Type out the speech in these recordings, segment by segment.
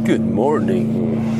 Good morning.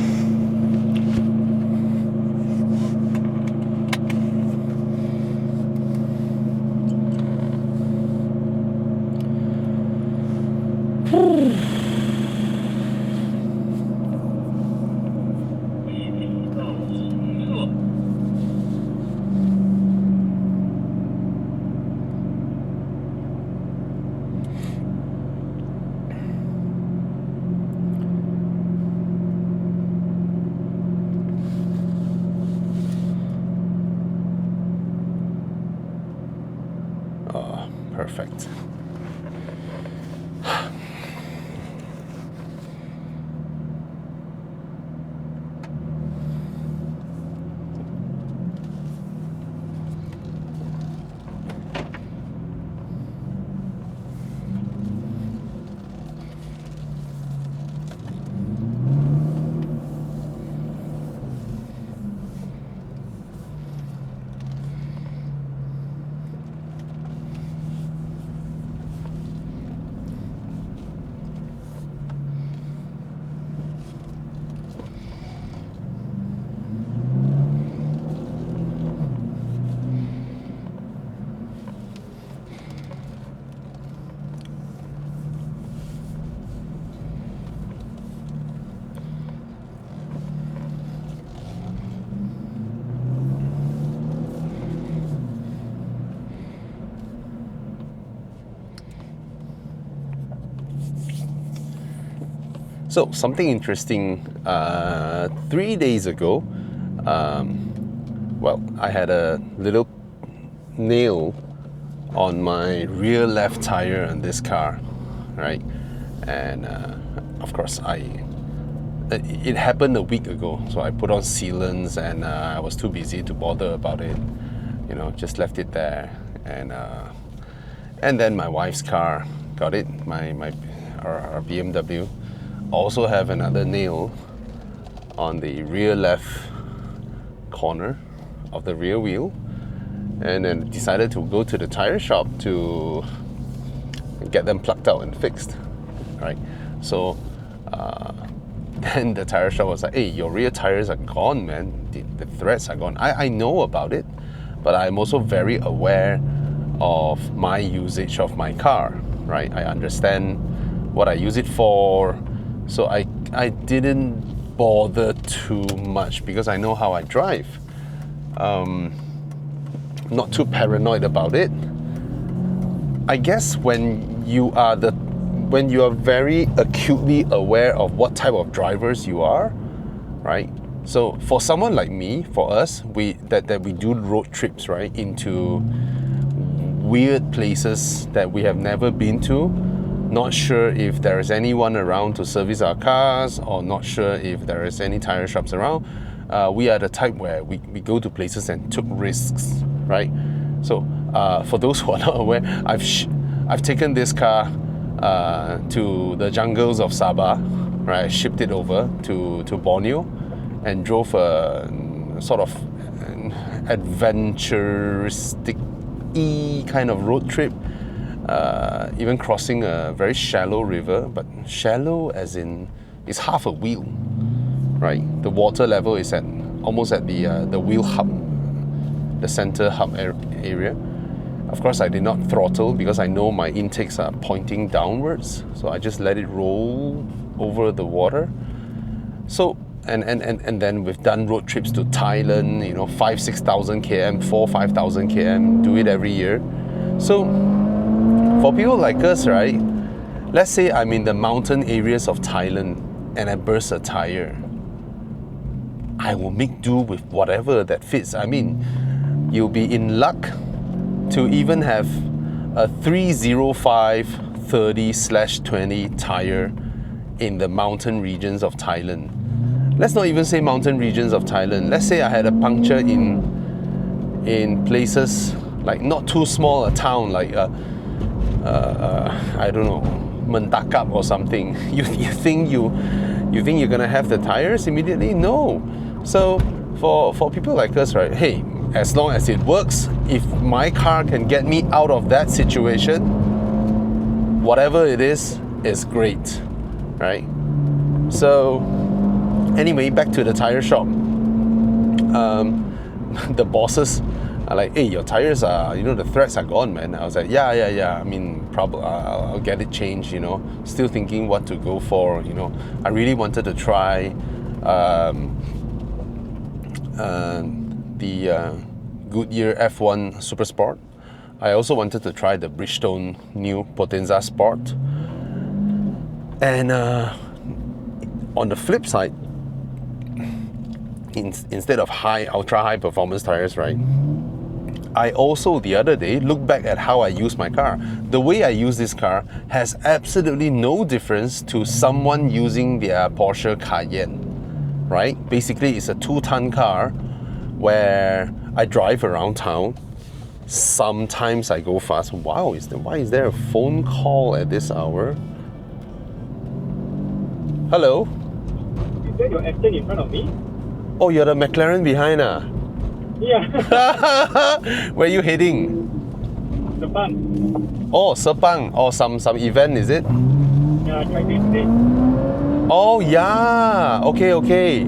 Oh, perfect. So, something interesting. 3 days ago, I had a little nail on my rear left tire on this car, right? And of course, it happened a week ago, so I put on sealants, and I was too busy to bother about it. Just left it there, and then my wife's car got it. Our BMW also have another nail on the rear left corner of the rear wheel, and then decided to go to the tire shop to get them plucked out and fixed, right? So then the tire shop was like, hey, your rear tires are gone, man. The threads are gone. I know about it, but I'm also very aware of my usage of my car, right? I understand what I use it for, so I didn't bother too much because I know how I drive. Not too paranoid about it. I guess when you are very acutely aware of what type of drivers you are, right? So for someone like me, for us, we do road trips, right, into weird places that we have never been to. Not sure if there is anyone around to service our cars, or not sure if there is any tire shops around. We are the type where we go to places and took risks, right? So for those who are not aware, I've taken this car to the jungles of Sabah, right? I shipped it over to Borneo and drove a sort of an adventuristic-y kind of road trip. Even crossing a very shallow river, but shallow as in it's half a wheel, right? The water level is almost at the wheel hub, the center hub area. Of course, I did not throttle because I know my intakes are pointing downwards, so I just let it roll over the water. So and then we've done road trips to Thailand, 5,000-6,000 km, 4,000-5,000 km, do it every year. So for people like us, right, let's say I'm in the mountain areas of Thailand and I burst a tire. I will make do with whatever that fits. I mean, you'll be in luck to even have a 305/30/20 tire in the mountain regions of Thailand. Let's not even say mountain regions of Thailand. Let's say I had a puncture in places like not too small a town like I don't know, Mentakap or something. You think you're gonna have the tires immediately? No. So for people like us, right? Hey, as long as it works, if my car can get me out of that situation, whatever it is great, right? So anyway, back to the tire shop. The bosses are like, hey, your tires are, the threads are gone, man. I was like, yeah. I mean, probably I'll get it changed, Still thinking what to go for, I really wanted to try the Goodyear F1 Super Sport. I also wanted to try the Bridgestone new Potenza Sport. And on the flip side, instead of ultra high performance tires, right? I also the other day looked back at how I use my car. The way I use this car has absolutely no difference to someone using their Porsche Cayenne, right? Basically, it's a 2-ton car where I drive around town. Sometimes I go fast. Wow, why is there a phone call at this hour? Hello? Is that your Aston in front of me? Oh, you're the McLaren behind, ah? Yeah. Where are you heading? Sepang. Oh, Sepang. Oh, some event, is it? Yeah, track day today. Oh, yeah. Okay.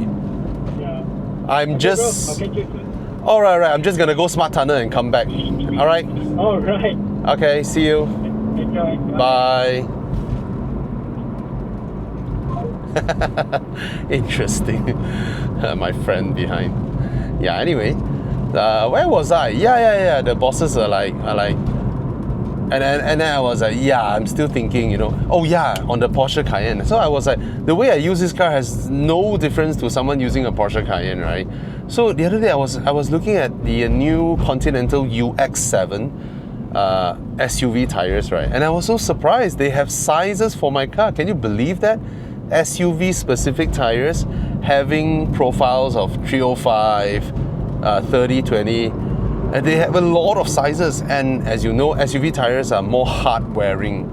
Yeah. I'm Okay, just... bro, I'll catch you soon. Alright, I'm just gonna go Smart Tunnel and come back. Alright? Alright. Okay, see you. Enjoy. Bye. Interesting. My friend behind. Yeah, anyway. Where was I? Yeah. The bosses are like... And then I was like, I'm still thinking, oh yeah, on the Porsche Cayenne. So I was like, the way I use this car has no difference to someone using a Porsche Cayenne, right? So the other day I was looking at the new Continental UX7 SUV tires, right? And I was so surprised they have sizes for my car. Can you believe that? SUV specific tires having profiles of 305, 30, 20, and they have a lot of sizes. And as you know, SUV tires are more hard wearing,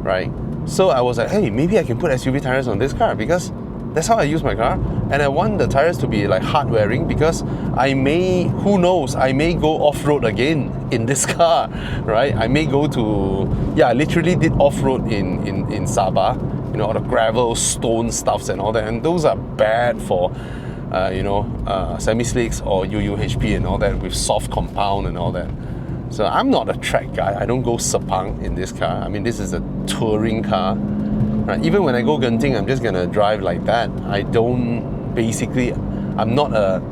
right? So I was like, hey, maybe I can put SUV tires on this car because that's how I use my car. And I want the tires to be like hard wearing because who knows, I may go off-road again in this car, right? I may go to, I literally did off-road in Sabah, all the gravel, stone stuffs and all that. And those are bad for, semi-slicks or UUHP and all that with soft compound and all that. So I'm not a track guy. I don't go Sepang in this car. I mean, this is a touring car. Right? Even when I go Genting, I'm just gonna drive like that. I'm not a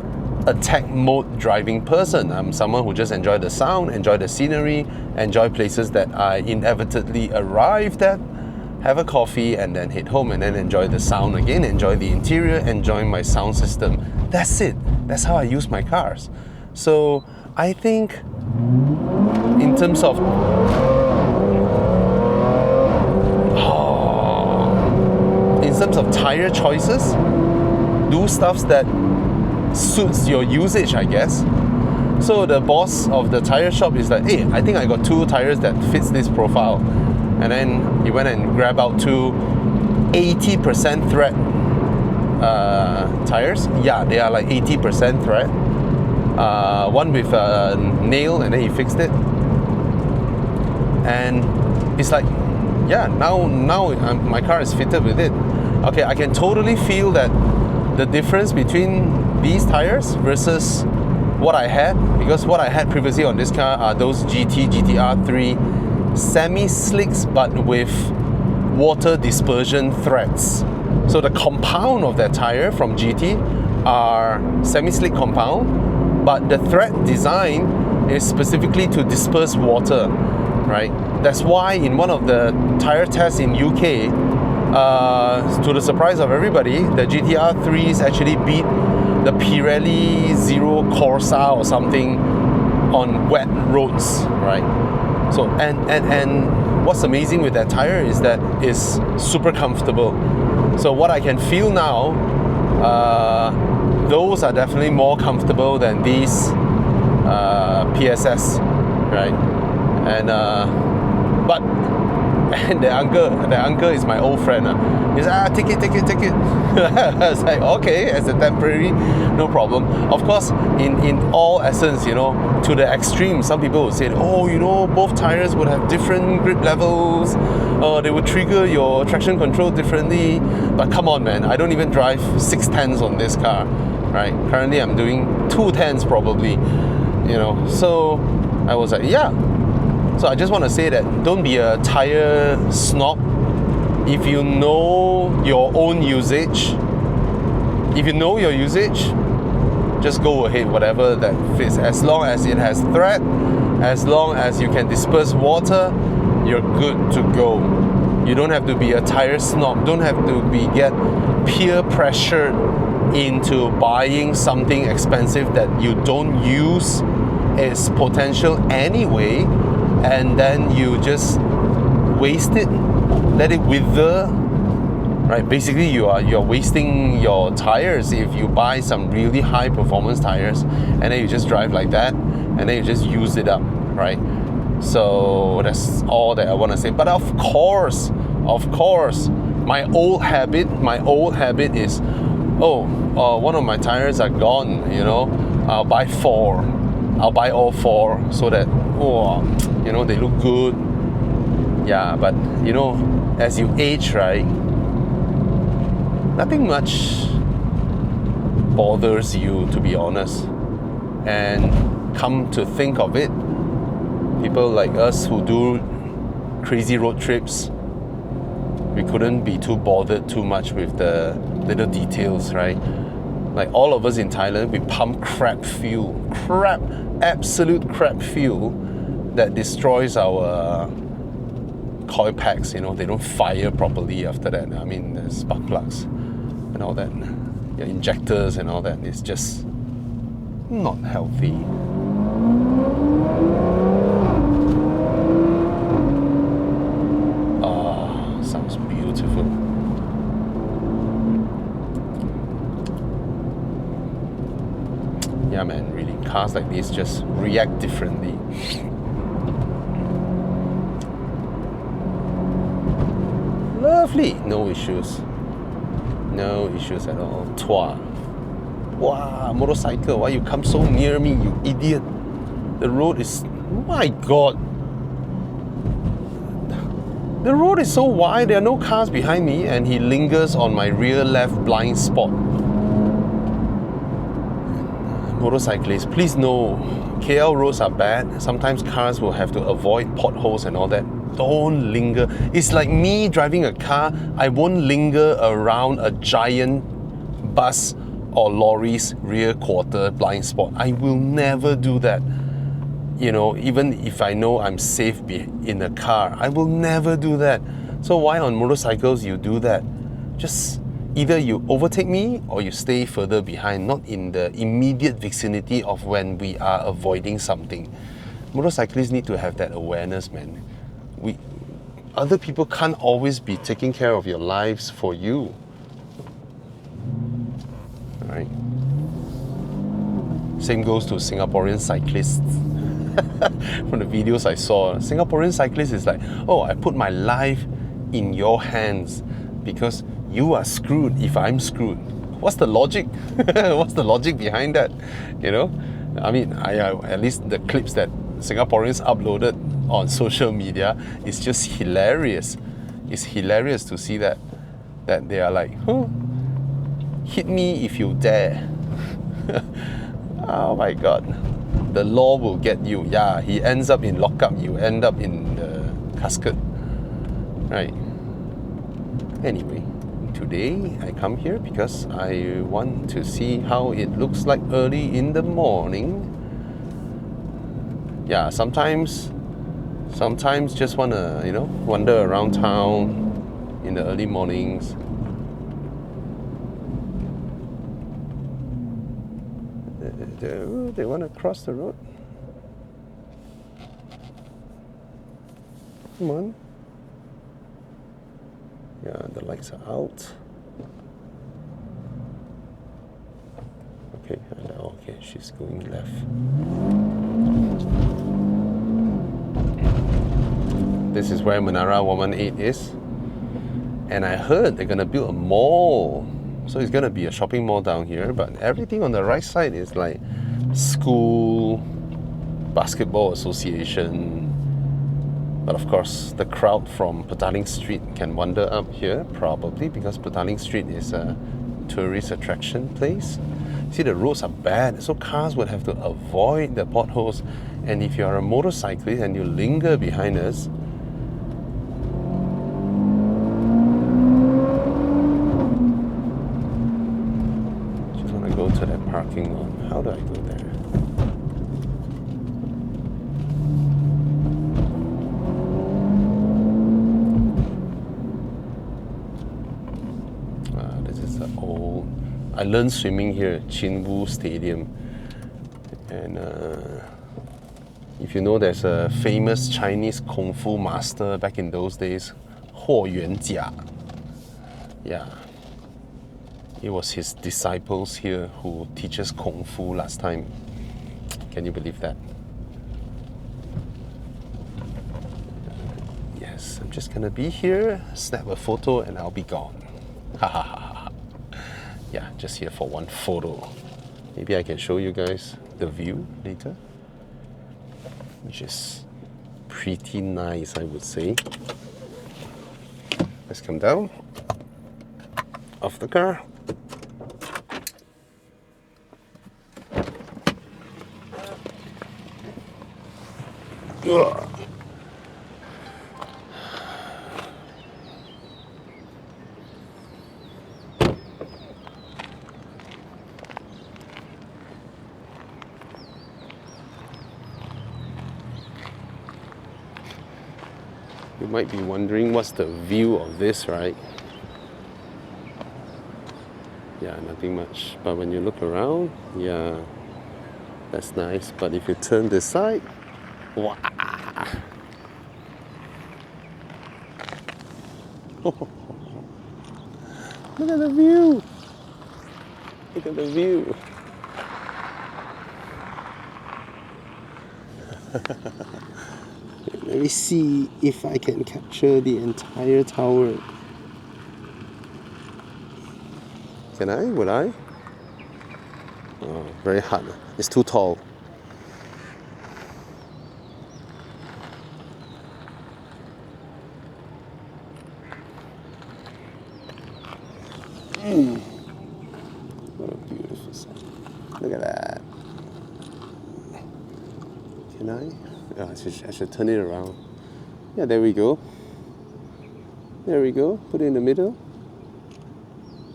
attack mode driving person. I'm someone who just enjoy the sound, enjoy the scenery, enjoy places that I inevitably arrived at, have a coffee and then head home and then enjoy the sound again, enjoy the interior, enjoy my sound system. That's it. That's how I use my cars. So I think in terms of tire choices, do stuff that suits your usage, I guess. So the boss of the tire shop is like, hey, I think I got 2 tires that fits this profile. And then he went and grabbed out 2 80% thread tires. Yeah, they are like 80% thread. One with a nail, and then he fixed it. And it's like, now my car is fitted with it. Okay, I can totally feel that the difference between these tires versus what I had, because what I had previously on this car are those GTR3 semi-slicks but with water dispersion threads. So the compound of that tire from GT are semi-slick compound, but the thread design is specifically to disperse water, right? That's why in one of the tire tests in UK, to the surprise of everybody, the GTR3s actually beat the Pirelli Zero Corsa or something on wet roads, right? So and what's amazing with that tire is that it's super comfortable. So what I can feel now, those are definitely more comfortable than these PSS, right? And but and the uncle is my old friend. He's like, take it. I was like, okay, as a temporary, no problem. Of course, in all essence, you know, to the extreme, some people would say, oh, you know, both tires would have different grip levels, they would trigger your traction control differently. But come on, man, I don't even drive 610s on this car, right? Currently, I'm doing 210s probably, you know. So I was like, yeah. So I just want to say that don't be a tire snob. If you know your own usage, if you know your usage, just go ahead, whatever that fits. As long as it has thread, as long as you can disperse water, you're good to go. You don't have to be a tire snob. Don't have to get peer pressured into buying something expensive that you don't use its potential anyway, and then you just waste it, let it wither, right? Basically, you're wasting your tires if you buy some really high performance tires and then you just drive like that and then you just use it up, right? So that's all that I want to say. But of course, my old habit is, one of my tires are gone, you know, I'll buy all four so that, you know, they look good. Yeah, but you know, as you age, right, nothing much bothers you, to be honest. And come to think of it, people like us who do crazy road trips, we couldn't be too bothered too much with the little details, right? Like all of us in Thailand, we pump absolute crap fuel that destroys our coil packs, you know, they don't fire properly after that. I mean, the spark plugs and all that, your injectors and all that, it's just not healthy. Sounds beautiful. Yeah, man, really, cars like these just react differently. Lovely, no issues at all. Twa. Wow, motorcycle, why you come so near me, you idiot? The road is, my God. The road is so wide, there are no cars behind me, and he lingers on my rear left blind spot. Motorcyclists, please know, KL roads are bad. Sometimes cars will have to avoid potholes and all that. Don't linger. It's like me driving a car. I won't linger around a giant bus or lorry's rear quarter blind spot. I will never do that. You know, even if I know I'm safe in a car, I will never do that. So why on motorcycles you do that? Just either you overtake me or you stay further behind, not in the immediate vicinity of when we are avoiding something. Motorcyclists need to have that awareness, man. Other people can't always be taking care of your lives for you. Right? Same goes to Singaporean cyclists. From the videos I saw, Singaporean cyclists is like, oh, I put my life in your hands because you are screwed if I'm screwed. What's the logic? What's the logic behind that? You know? I mean, at least the clips that Singaporeans uploaded on social media is just hilarious. It's hilarious to see that they are like, hit me if you dare. Oh my God. The law will get you. Yeah, he ends up in lockup, you end up in the casket. Right. Anyway, today I come here because I want to see how it looks like early in the morning. Yeah, sometimes just wanna, you know, wander around town in the early mornings. They want to cross the road. Come on. Yeah, the lights are out. Okay, okay, she's going left. This is where Menara 118 is. And I heard they're gonna build a mall. So it's gonna be a shopping mall down here, but everything on the right side is like school, basketball association. But of course, the crowd from Petaling Street can wander up here, probably because Petaling Street is a tourist attraction place. See, the roads are bad, so cars would have to avoid the potholes. And if you are a motorcyclist and you linger behind us, just want to go to that parking lot. How do I go there? This is the old. I learned swimming here at Chinwu Stadium, and if you know, there's a famous Chinese kung fu master back in those days, Huo Yuanjia. Yeah, it was his disciples here who teaches kung fu last time. Can you believe that? Yes, I'm just gonna be here, snap a photo, and I'll be gone. Ha ha ha. Yeah, just here for one photo. Maybe I can show you guys the view later, which is pretty nice, I would say. Let's come down off the car. Ugh. You might be wondering what's the view of this, right? Yeah, nothing much. But when you look around, yeah, that's nice. But if you turn this side, wow! Look at the view! Look at the view! Let me see if I can capture the entire tower. Can I? Would I? Oh, very hard. It's too tall. What a beautiful sight. Look at that. Can I? Oh, I should turn it around. Yeah, there we go. There we go. Put it in the middle.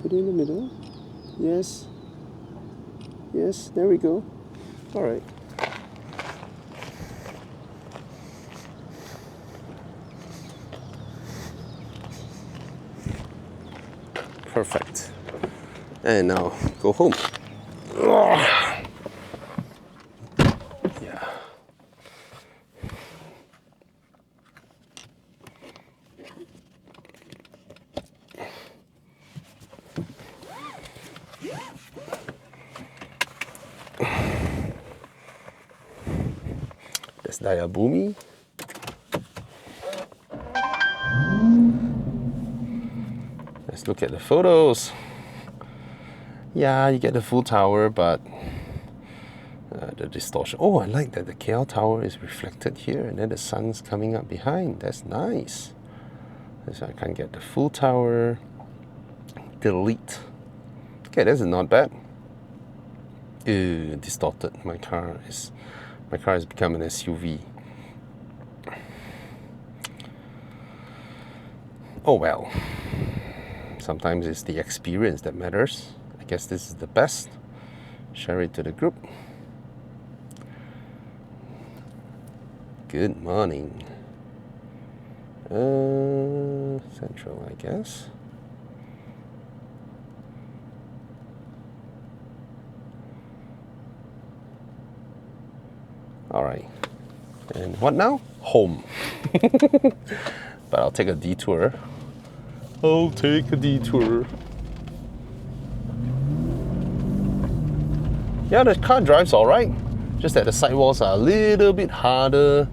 Put it in the middle. Yes. Yes, there we go. All right. Perfect. And now go home. Yeah. There's Dayabumi. Let's look at the photos. Yeah, you get the full tower, but the distortion. Oh, I like that the KL Tower is reflected here and then the sun's coming up behind. That's nice. So I can't get the full tower. Delete. Okay, that's not bad. Distorted. My car has become an SUV. Oh well. Sometimes it's the experience that matters. I guess this is the best. Share it to the group. Good morning. Central, I guess. All right. And what now? Home. But I'll take a detour. I'll take a detour. Yeah, the car drives all right. Just that the sidewalls are a little bit harder.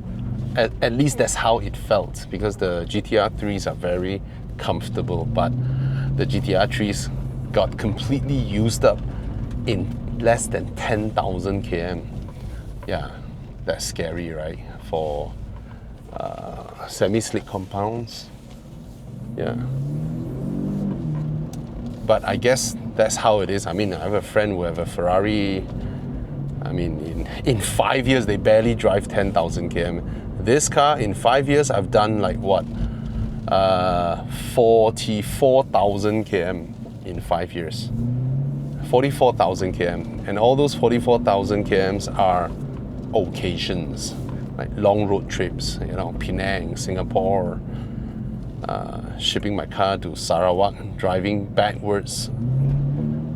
At least that's how it felt, because the GTR 3s are very comfortable. But the GTR 3s got completely used up in less than 10,000 km. Yeah, that's scary, right? For semi-slick compounds. Yeah. But I guess that's how it is. I mean, I have a friend who have a Ferrari. I mean, in 5 years, they barely drive 10,000 km. This car, in 5 years, I've done like what? 44,000 km in 5 years. 44,000 km. And all those 44,000 kms are occasions, like long road trips, you know, Penang, Singapore, shipping my car to Sarawak, driving backwards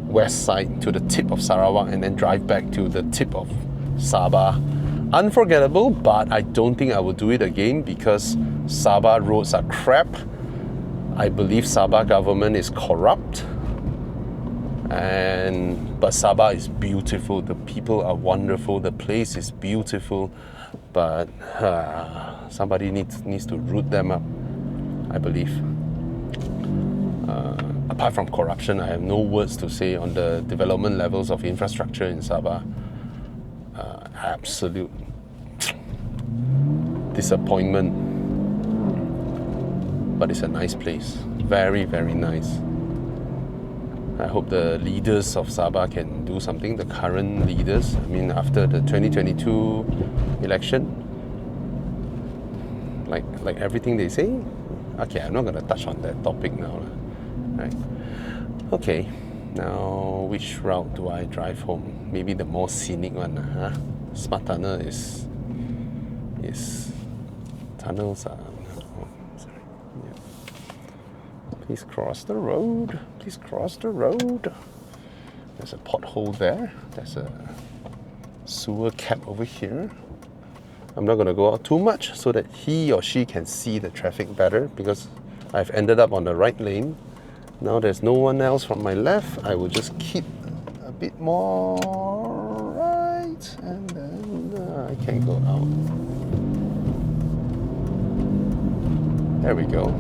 west side to the tip of Sarawak and then drive back to the tip of Sabah. Unforgettable, but I don't think I will do it again because Sabah roads are crap. I believe Sabah government is corrupt. But Sabah is beautiful, the people are wonderful, the place is beautiful, but somebody needs to root them up, I believe. Apart from corruption, I have no words to say on the development levels of infrastructure in Sabah. Absolute disappointment. But it's a nice place. Very, very nice. I hope the leaders of Sabah can do something, the current leaders. I mean, after the 2022 election, like everything they say. Okay, I'm not going to touch on that topic now. Right. Okay, now which route do I drive home? Maybe the more scenic one. Huh? Smart tunnel is tunnels are. Oh, sorry. Yeah. Please cross the road. Please cross the road. There's a pothole there. There's a sewer cap over here. I'm not going to go out too much so that he or she can see the traffic better because I've ended up on the right lane. Now there's no one else from my left. I will just keep a bit more right and then I can go out. There we go.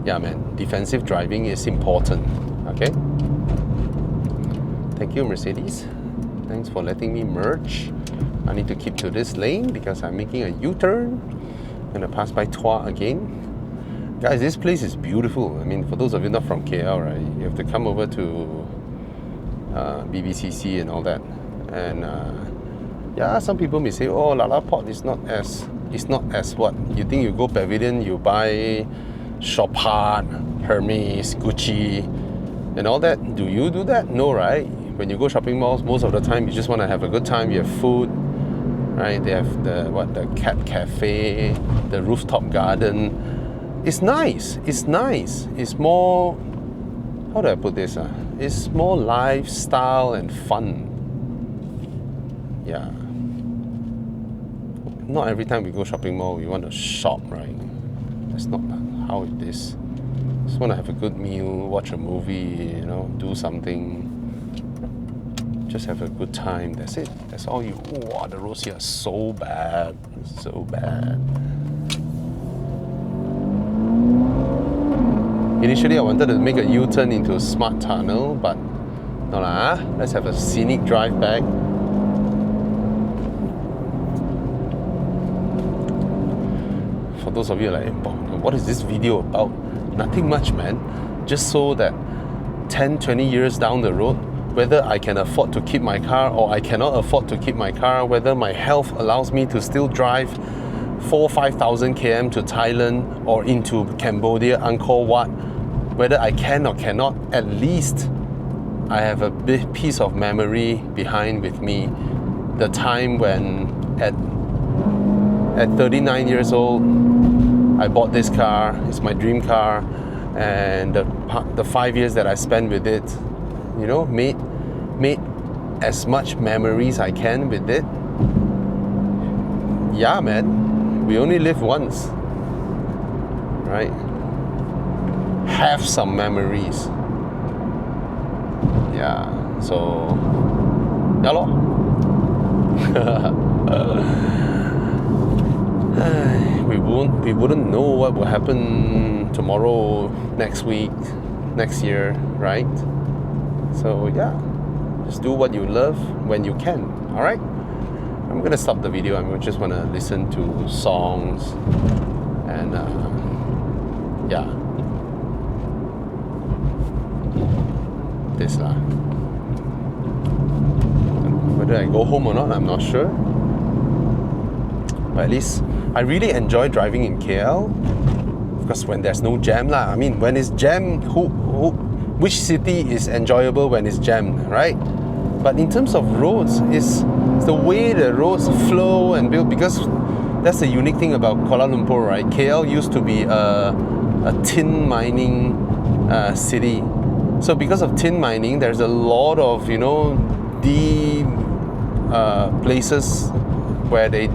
Yeah, man, defensive driving is important. Okay? Thank you, Mercedes. Thanks for letting me merge. I need to keep to this lane because I'm making a U-turn. I'm gonna pass by Tua again. Guys, this place is beautiful. I mean, for those of you not from KL, right, you have to come over to BBCC and all that. And yeah, some people may say, oh, Lala Port is not as what? You think you go Pavilion, you buy Chopard, Hermes, Gucci, and all that. Do you do that? No, right? When you go shopping malls, most of the time you just want to have a good time. You have food, right? They have the cat cafe, the rooftop garden. It's nice. It's nice. It's more, how do I put this? It's more lifestyle and fun. Yeah. Not every time we go shopping mall we want to shop, right? That's not how it is. Just want to have a good meal, watch a movie, you know, do something. Just have a good time. That's it. That's all you. Wow, the roads here are so bad. So bad. Initially, I wanted to make a U-turn into a smart tunnel, but no lah. Let's have a scenic drive back. For those of you like, what is this video about? Nothing much, man. Just so that 10, 20 years down the road, whether I can afford to keep my car or I cannot afford to keep my car, whether my health allows me to still drive 4,000-5,000 km to Thailand or into Cambodia, Angkor Wat, whether I can or cannot, at least I have a big piece of memory behind with me. The time when at 39 years old, I bought this car. It's my dream car, and the 5 years that I spent with it, you know, made as much memories I can with it. Yeah, man, we only live once, right? Have some memories. Yeah, so yeah lor. We we wouldn't know what will happen tomorrow, next week, next year, right? So yeah, just do what you love when you can. All right, I'm gonna stop the video. I just want to listen to songs and yeah, this lah. Whether I go home or not, I'm not sure. But at least I really enjoy driving in KL because when there's no jam lah. I mean, when it's jam, which city is enjoyable when it's jammed, right? But in terms of roads, it's the way the roads flow and build, because that's the unique thing about Kuala Lumpur, right? KL used to be a tin mining city. So because of tin mining, there's a lot of, you know, places where they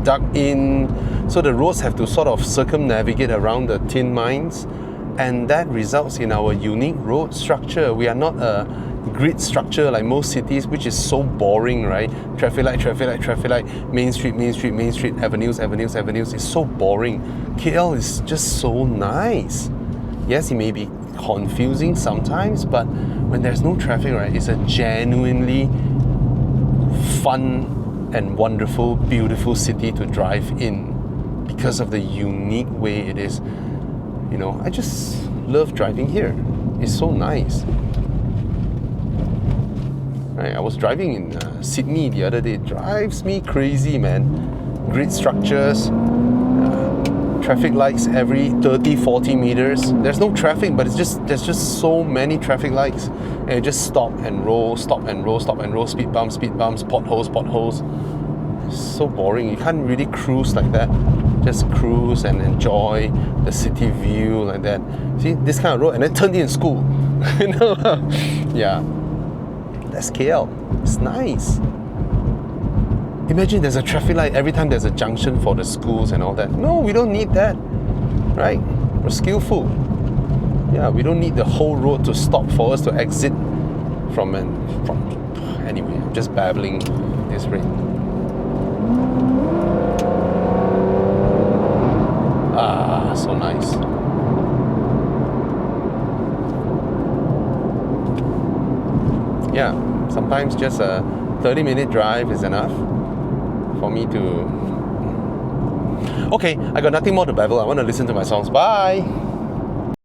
dug in, so the roads have to sort of circumnavigate around the tin mines, and that results in our unique road structure. We are not a grid structure like most cities, which is so boring, right? Traffic light, traffic light, traffic light, main street, main street, main street, avenues, avenues, avenues. It's so boring. KL is just so nice. Yes, it may be confusing sometimes, but when there's no traffic, right, it's a genuinely fun and wonderful, beautiful city to drive in because of the unique way it is. You know, I just love driving here. It's so nice. Right, I was driving in Sydney the other day. It drives me crazy, man. Grid structures, traffic lights every 30-40 meters. There's no traffic, but there's just so many traffic lights, and you just stop and roll, stop and roll, stop and roll, speed bumps, potholes, potholes. It's so boring. You can't really cruise like that. Just cruise and enjoy the city view like that. See, this kind of road, and then turn in school. You know? Yeah, that's KL. It's nice. Imagine there's a traffic light every time there's a junction for the schools and all that. No, we don't need that, right? We're skillful. Yeah, we don't need the whole road to stop for us to exit from. Anyway, I'm just babbling this rate. Ah, so nice. Yeah, sometimes just a 30-minute drive is enough for me to... Okay, I got nothing more to babble. I want to listen to my songs. Bye!